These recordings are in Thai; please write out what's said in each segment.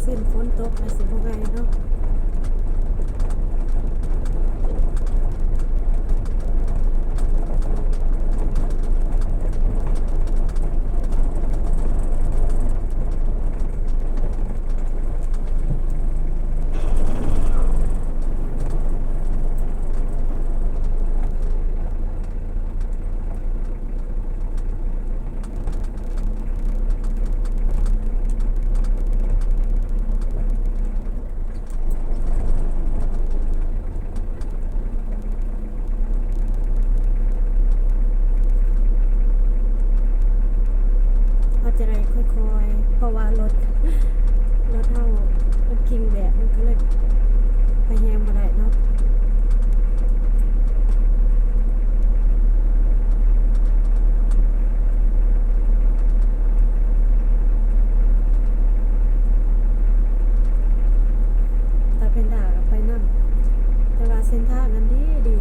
สิ้นฝนตกไปสิบ่ไงเนาะจะได้ค่อยๆเพราะว่ารถเท่ามันคิงแบบมันก็เลยไปแฮมบ่ได้เนาะแต่เป็นด่าไปนั่นแต่ว่าเส้นทางนั้นดี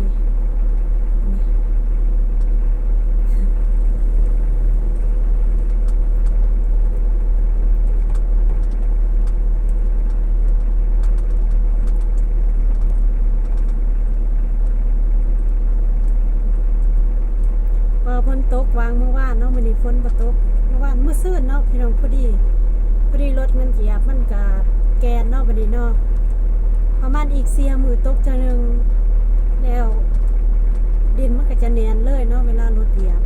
ฝนตกวางเมื่อวานเนาะมื้อนี้ฝนบ่ตกเมื่อวานมื้อซื่นเนาะพี่น้องพอดีรถมันเหยียบมันก็แกนเนาะบัดนี้เนาะประมาณอีก4 มื้อตกเทื่อนึงแล้วดินมันก็จะแน่นเลยเนาะเวลารถเหยียบ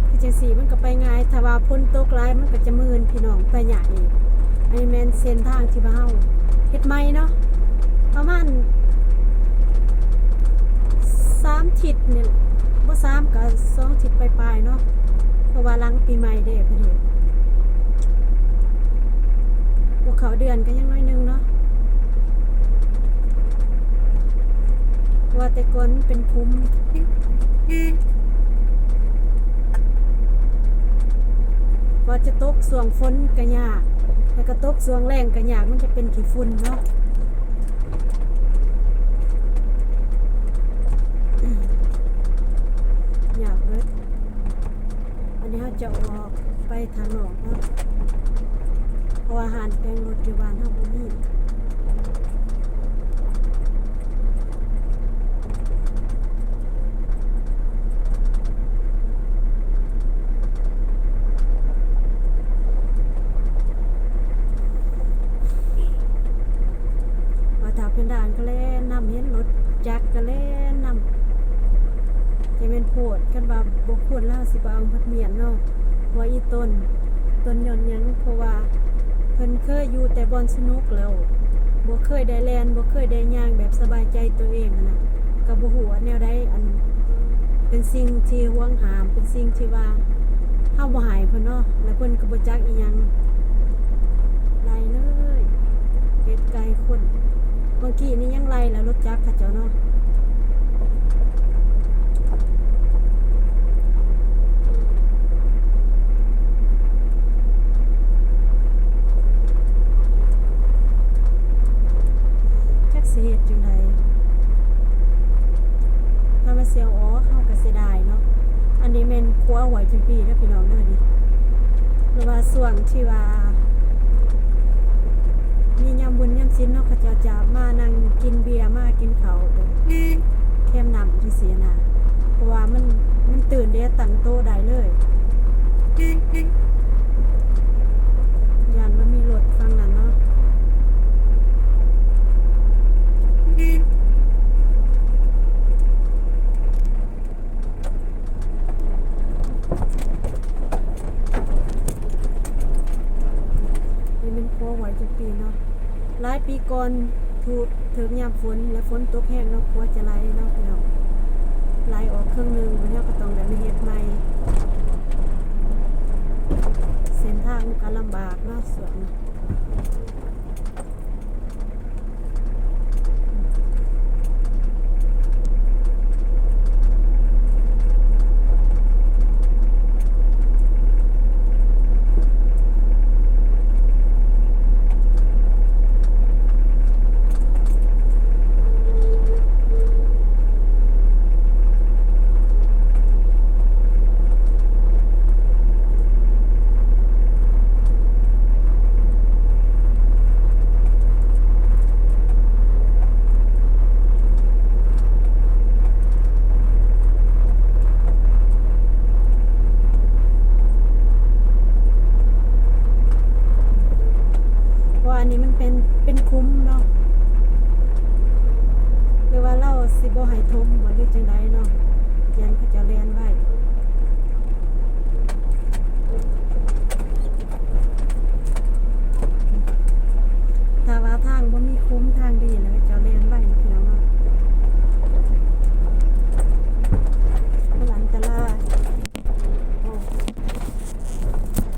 คือจังซี่มันก็ไปง่ายถ้าว่าฝนตกหลายมันก็จะมืนพี่น้องไปยากอีกอันนี้แม่นเส้นทางที่ว่าเฮาเฮ็ดใหม่เนาะประมาณ3 ทิศนี่บ่3ก็2 ทิศปลายๆเนาะเพราะว่าหลังปีใหม่เด้พอดีพวกเขาเดือนก็ยังน้อยนึงเนาะว่าแต่ก่อนเป็นคุ้มว่าจะตกช่วงฝนก็ยากแล้วก็ตกช่วงแล้งก็ยากมันจะเป็นขี้ฝุ่นเนาะอยากเลยอันนี้เขาจะออกไปทางออกเนาะเพราะอาหารแปลงรถอยู่บ้านเฮาบ่มีว่าถ้าเป็นด่านก็แล่นำเห็นรถจักรก็แล่นำจะเป็นโพดกันว่าบ่ควรแล้วสิบ่เอาพัดเมียนเนาะว่าอีต้นย้อนหยังเพราะว่าเพิ่นเคยอยู่แต่บอนสนุกแล้วบ่เคยได้แล่นบ่เคยได้ย่างแบบสบายใจตัวเองนะก็บ่ฮู้ว่าแนวใดอันเป็นสิ่งที่ห่วงหามเป็นสิ่งที่ว่าเฮาบ่หายเพิ่นเนาะแล้วเพิ่นก็บ่จักอีหยังไล่เลยเป็ดไก่คนเมื่อกี้นี่ยังไล่แล้วรถจักรเขาเจ้าเนาะสิเฮ็ดจังได๋ถ้ามาเสียวอ๋อเฮาก็เสียดายเนาะอันนี้แม่นครัวหวยจังปีเด้อพี่น้องเด้อนี่หรือว่าส่วนที่ว่ามียามบุญยามศีลเนาะเขาจะมานั่งกินเบียร์มากินข้าวแคมน้ำจังซี่นะเพราะว่ามันตื่นเด้ตั้งโต๊ะได้เลยยานมันมีรถฟังนั้นเนาะไหวทุกปีเนาะหลายปีก่อนถึงยามฝนและฝนตกแห้งเนาะกลัวจะไหลเนาะพี่น้องไหลออกครึ่งนึงวันนี้ก็ต้องได้มาเฮ็ดใหม่เส้นทางมันก็ลำบากเนาะสวน คุ้มทางดีแล้วเจ้าเล่น